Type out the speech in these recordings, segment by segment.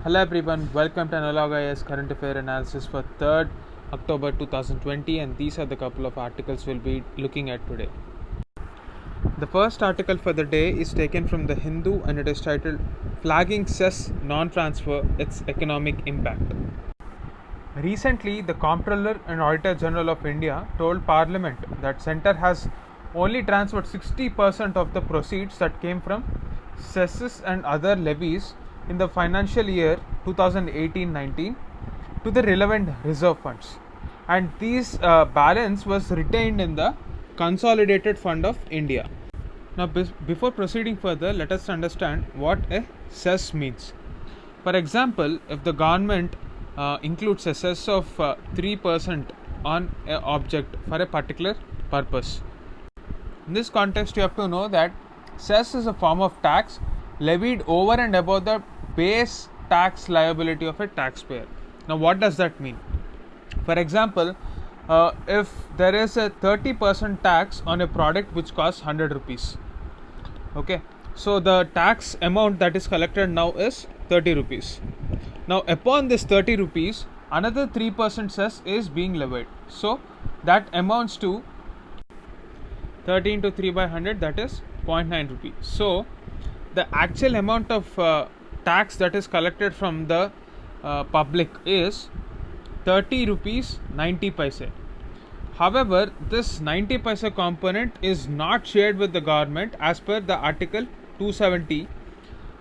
Hello everyone, welcome to Analog IS Current Affair Analysis for 3rd October 2020, and these are the couple of articles we'll be looking at today. The first article for the day is taken from the Hindu and it is titled Flagging Cess Non-Transfer, Its Economic Impact. Recently, the Comptroller and Auditor General of India told Parliament that Centre has only transferred 60% of the proceeds that came from cesses and other levies in the financial year 2018-19 to the relevant reserve funds, and these balance was retained in the Consolidated Fund of India. Now, before proceeding further, let us understand what a cess means. For example, if the government includes a cess of 3% on an object for a particular purpose. In this context, you have to know that cess is a form of tax levied over and above the base tax liability of a taxpayer. Now, what does that mean? For example, if there is a 30% tax on a product which costs 100 rupees, okay, so the tax amount that is collected now is 30 rupees. Now, upon this 30 rupees, another 3% cess is being levied. So, that amounts to 30 into 3 by 100, that is 0.9 rupees. So, the actual amount of tax that is collected from the public is 30 rupees 90 paise. However, this 90 paise component is not shared with the government as per the article 270.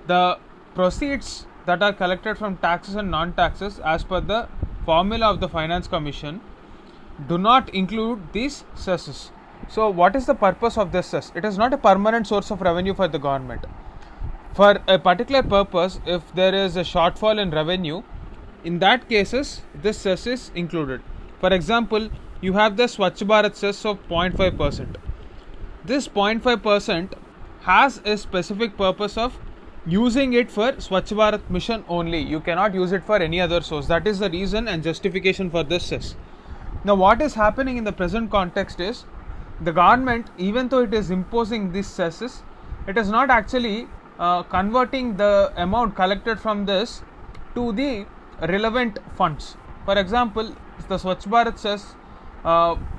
The proceeds that are collected from taxes and non-taxes as per the formula of the Finance Commission do not include these cesses. So, what is the purpose of this cess? It is not a permanent source of revenue for the government. For a particular purpose, if there is a shortfall in revenue, in that cases, this cess is included. For example, you have the Swachh Bharat cess of 0.5%. This 0.5% has a specific purpose of using it for Swachh Bharat mission only. You cannot use it for any other source. That is the reason and justification for this cess. Now, what is happening in the present context is the government, even though it is imposing these cesses, it is not actually converting the amount collected from this to the relevant funds. For example, the Swachh Bharat cess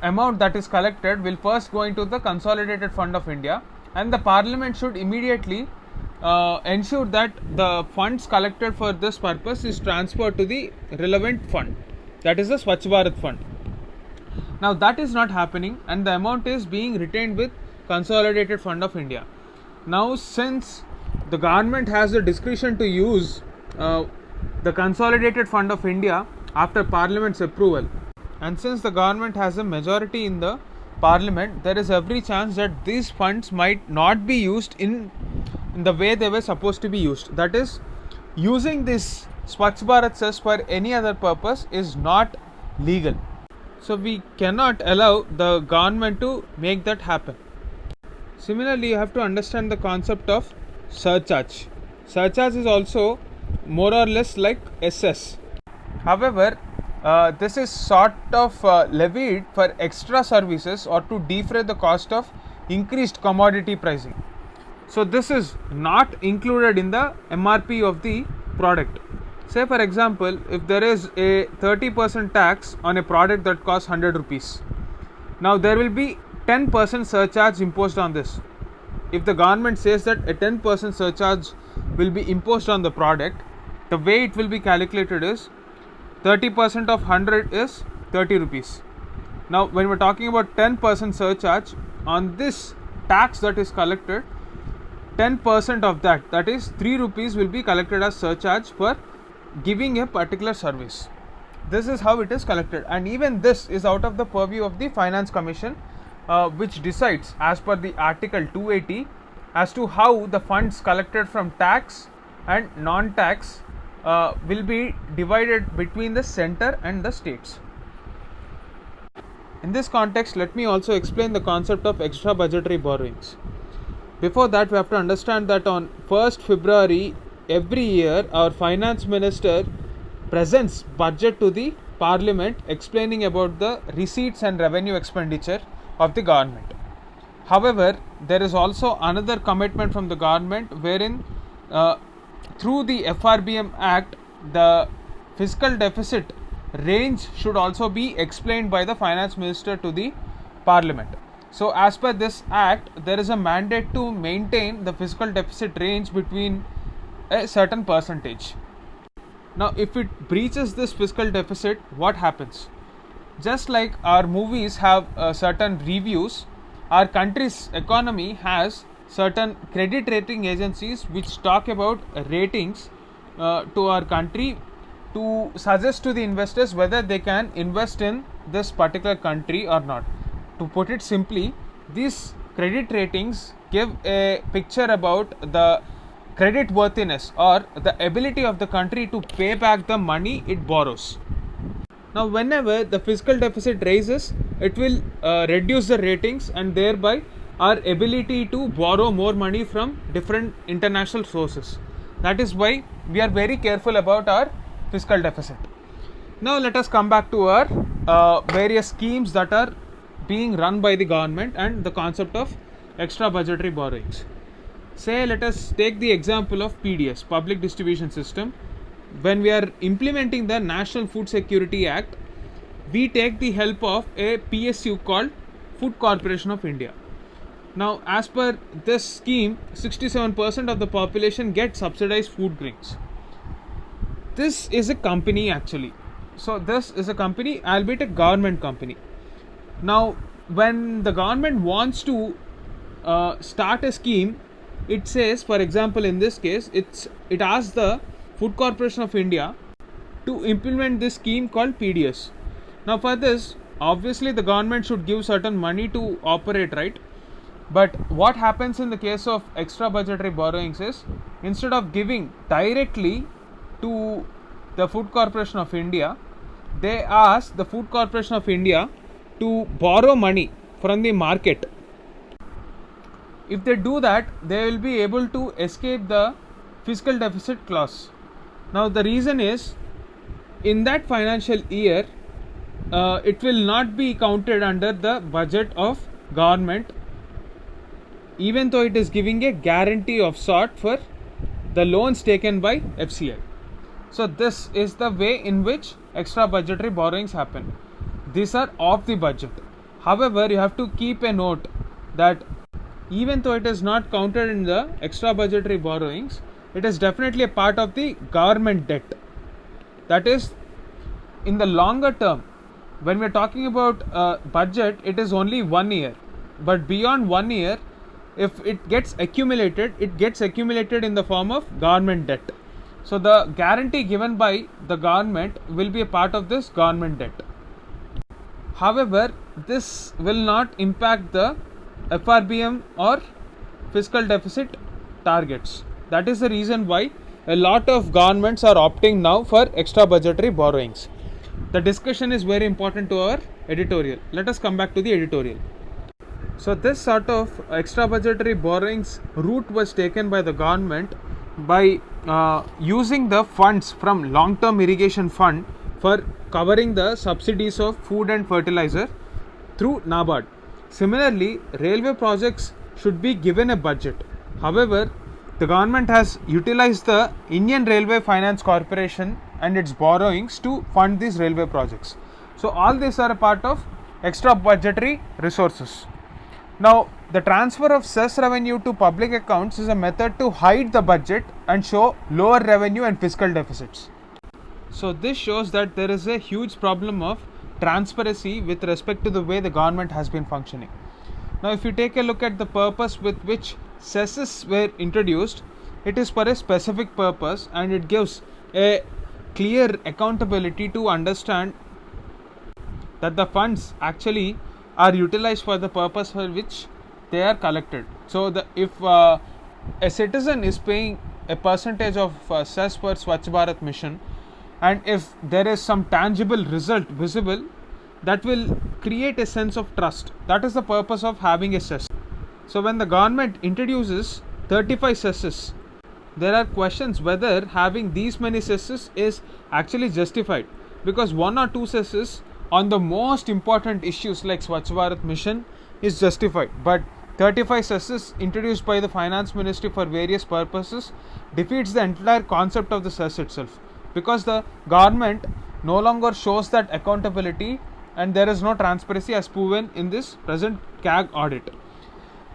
amount that is collected will first go into the Consolidated Fund of India, and the Parliament should immediately ensure that the funds collected for this purpose is transferred to the relevant fund, that is the Swachh Bharat Fund. Now, that is not happening, and the amount is being retained with Consolidated Fund of India. Now, since the government has the discretion to use the Consolidated Fund of India after Parliament's approval, and since the government has a majority in the Parliament, there is every chance that these funds might not be used in the way they were supposed to be used. That is, using this Swachh Bharat cess for any other purpose is not legal. So, we cannot allow the government to make that happen. Similarly, you have to understand the concept of surcharge. Surcharge is also more or less like SS. However, this is sort of levied for extra services or to defray the cost of increased commodity pricing. So, this is not included in the MRP of the product. Say for example, if there is a 30% tax on a product that costs 100 rupees, now there will be 10% surcharge imposed on this. If the government says that a 10% surcharge will be imposed on the product, the way it will be calculated is 30% of 100 is 30 rupees. Now, when we are talking about 10% surcharge on this tax that is collected, 10% of that, that is 3 rupees, will be collected as surcharge for giving a particular service. This is how it is collected, and even this is out of the purview of the Finance Commission, which decides as per the article 280 as to how the funds collected from tax and non-tax will be divided between the centre and the states. In this context, let me also explain the concept of extra budgetary borrowings. Before that, we have to understand that on 1st February every year, our finance minister presents budget to the Parliament explaining about the receipts and revenue expenditure of the government. However, there is also another commitment from the government wherein through the FRBM Act the fiscal deficit range should also be explained by the finance minister to the parliament. So as per this act, there is a mandate to maintain the fiscal deficit range between a certain percentage. Now if it breaches this fiscal deficit, what happens? Just like our movies have certain reviews, our country's economy has certain credit rating agencies which talk about ratings to our country to suggest to the investors whether they can invest in this particular country or not. To put it simply, these credit ratings give a picture about the credit worthiness or the ability of the country to pay back the money it borrows. Now, whenever the fiscal deficit rises, it will reduce the ratings and thereby our ability to borrow more money from different international sources. That is why we are very careful about our fiscal deficit. Now, let us come back to our various schemes that are being run by the government and the concept of extra budgetary borrowings. Say, let us take the example of PDS, Public Distribution System. When we are implementing the National Food Security Act, we take the help of a PSU called Food Corporation of India. Now, as per this scheme, 67% of the population get subsidized food grains. This is a company actually. So, this is a company, albeit a government company. Now, when the government wants to start a scheme, it says, for example, in this case, it asks the Food Corporation of India to implement this scheme called PDS. Now, for this, obviously, the government should give certain money to operate, right? But what happens in the case of extra budgetary borrowings is, instead of giving directly to the Food Corporation of India, they ask the Food Corporation of India to borrow money from the market. If they do that, they will be able to escape the fiscal deficit clause. Now, the reason is, in that financial year, it will not be counted under the budget of government, even though it is giving a guarantee of sort for the loans taken by FCI. So, this is the way in which extra budgetary borrowings happen. These are off the budget. However, you have to keep a note that even though it is not counted in the extra budgetary borrowings, it is definitely a part of the government debt. That is, in the longer term, when we are talking about budget, it is only 1 year. But beyond 1 year, if it gets accumulated in the form of government debt. So the guarantee given by the government will be a part of this government debt. However, this will not impact the FRBM or fiscal deficit targets. That is the reason why a lot of governments are opting now for extra budgetary borrowings. The discussion is very important to our editorial. Let us come back to the editorial. So this sort of extra budgetary borrowings route was taken by the government by using the funds from long-term irrigation fund for covering the subsidies of food and fertilizer through NABARD. Similarly, railway projects should be given a budget. However, the government has utilized the Indian Railway Finance Corporation and its borrowings to fund these railway projects. So all these are a part of extra budgetary resources. Now, the transfer of cess revenue to public accounts is a method to hide the budget and show lower revenue and fiscal deficits. So this shows that there is a huge problem of transparency with respect to the way the government has been functioning. Now, if you take a look at the purpose with which cesses were introduced, it is for a specific purpose and it gives a clear accountability to understand that the funds actually are utilized for the purpose for which they are collected. So, if a citizen is paying a percentage of cess for Swachh Bharat mission, and if there is some tangible result visible, that will create a sense of trust. That is the purpose of having a cess. So when the government introduces 35 cesses, there are questions whether having these many cesses is actually justified, because 1 or 2 cesses on the most important issues like Swachh Bharat mission is justified, but 35 cesses introduced by the finance ministry for various purposes defeats the entire concept of the cess itself. because the government no longer shows that accountability and there is no transparency as proven in this present CAG audit.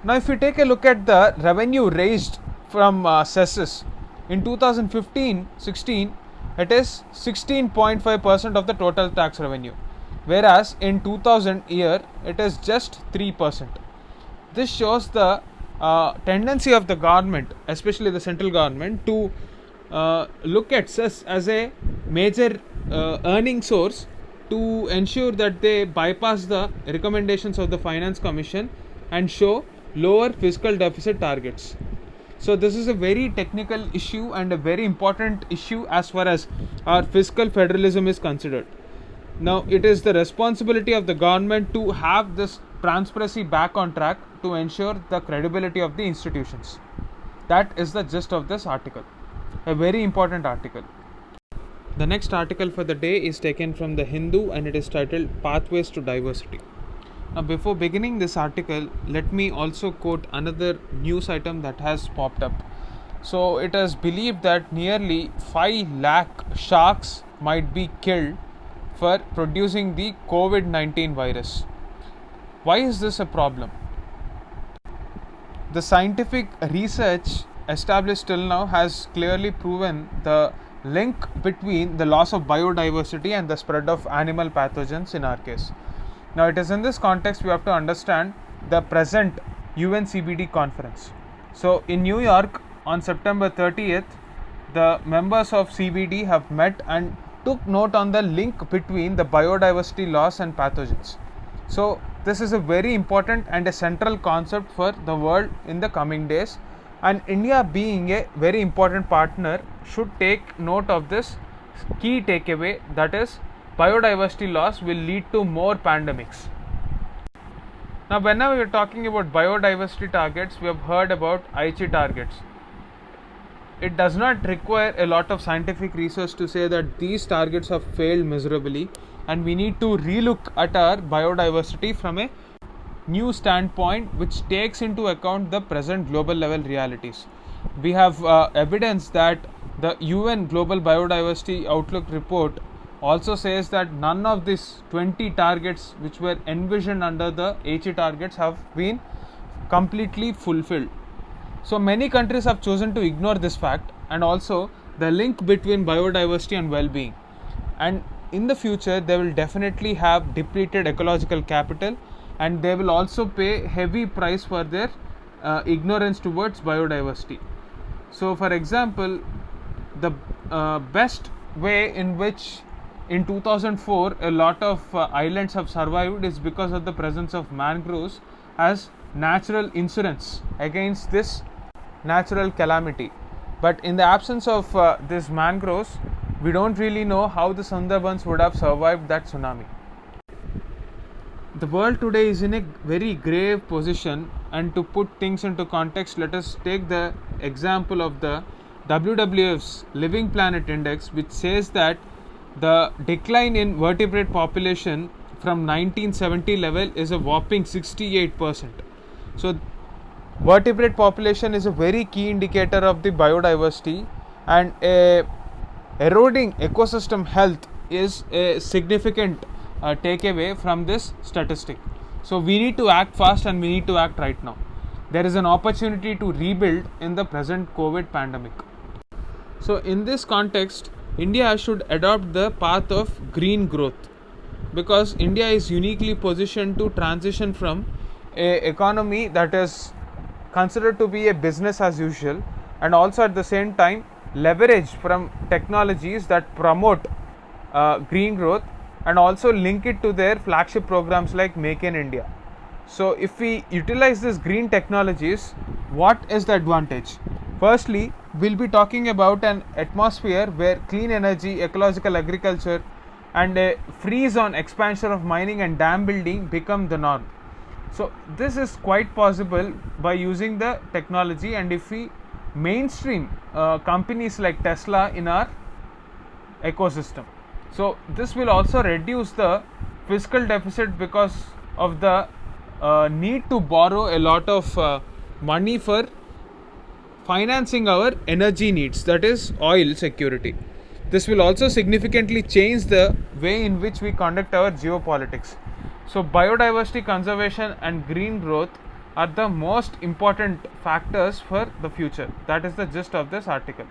Now, if we take a look at the revenue raised from cesses in 2015-16, it is 16.5% of the total tax revenue, whereas in 2000 year it is just 3%. This shows the tendency of the government, especially the central government, to look at cess as a major earning source to ensure that they bypass the recommendations of the Finance Commission and show lower fiscal deficit targets. So this is a very technical issue and a very important issue as far as our fiscal federalism is considered. Now, it is the responsibility of the government to have this transparency back on track to ensure the credibility of the institutions. That is the gist of this article, a very important article. The next article for the day is taken from the Hindu and it is titled Pathways to Diversity. Now, before beginning this article, let me also quote another news item that has popped up. So, it is believed that nearly 5 lakh sharks might be killed for producing the COVID-19 virus. Why is this a problem? The scientific research established till now has clearly proven the link between the loss of biodiversity and the spread of animal pathogens in our case. Now, it is in this context we have to understand the present UNCBD conference. So, in New York on September 30th, the members of CBD have met and took note on the link between the biodiversity loss and pathogens. So, this is a very important and a central concept for the world in the coming days, and India, being a very important partner, should take note of this key takeaway, that is, biodiversity loss will lead to more pandemics. Now, whenever we are talking about biodiversity targets, we have heard about Aichi targets. It does not require a lot of scientific research to say that these targets have failed miserably, and we need to relook at our biodiversity from a new standpoint which takes into account the present global level realities. We have evidence that the UN Global Biodiversity Outlook report also says that none of these 20 targets which were envisioned under the Aichi targets have been completely fulfilled. So many countries have chosen to ignore this fact and also the link between biodiversity and well-being. And in the future, they will definitely have depleted ecological capital, and they will also pay heavy price for their ignorance towards biodiversity. So, for example, the best way in which in 2004 a lot of islands have survived is because of the presence of mangroves as natural insurance against this natural calamity. But in the absence of these mangroves, we don't really know how the Sundarbans would have survived that tsunami. The world today is in a very grave position, and to put things into context, let us take the example of the WWF's Living Planet Index, which says that the decline in vertebrate population from 1970 level is a whopping 68%. So, vertebrate population is a very key indicator of the biodiversity, and a eroding ecosystem health is a significant takeaway from this statistic. So we need to act fast and we need to act right now. There is an opportunity to rebuild in the present COVID pandemic. So in this context, India should adopt the path of green growth, because India is uniquely positioned to transition from a economy that is considered to be a business as usual, and also at the same time leverage from technologies that promote green growth, and also link it to their flagship programs like Make in India. So if we utilize these green technologies, what is the advantage? Firstly, we'll be talking about an atmosphere where clean energy, ecological agriculture, and a freeze on expansion of mining and dam building become the norm. So this is quite possible by using the technology, and if we mainstream companies like Tesla in our ecosystem. So this will also reduce the fiscal deficit because of the need to borrow a lot of money for financing our energy needs, that is oil security. This will also significantly change the way in which we conduct our geopolitics. So, biodiversity conservation and green growth are the most important factors for the future. That is the gist of this article.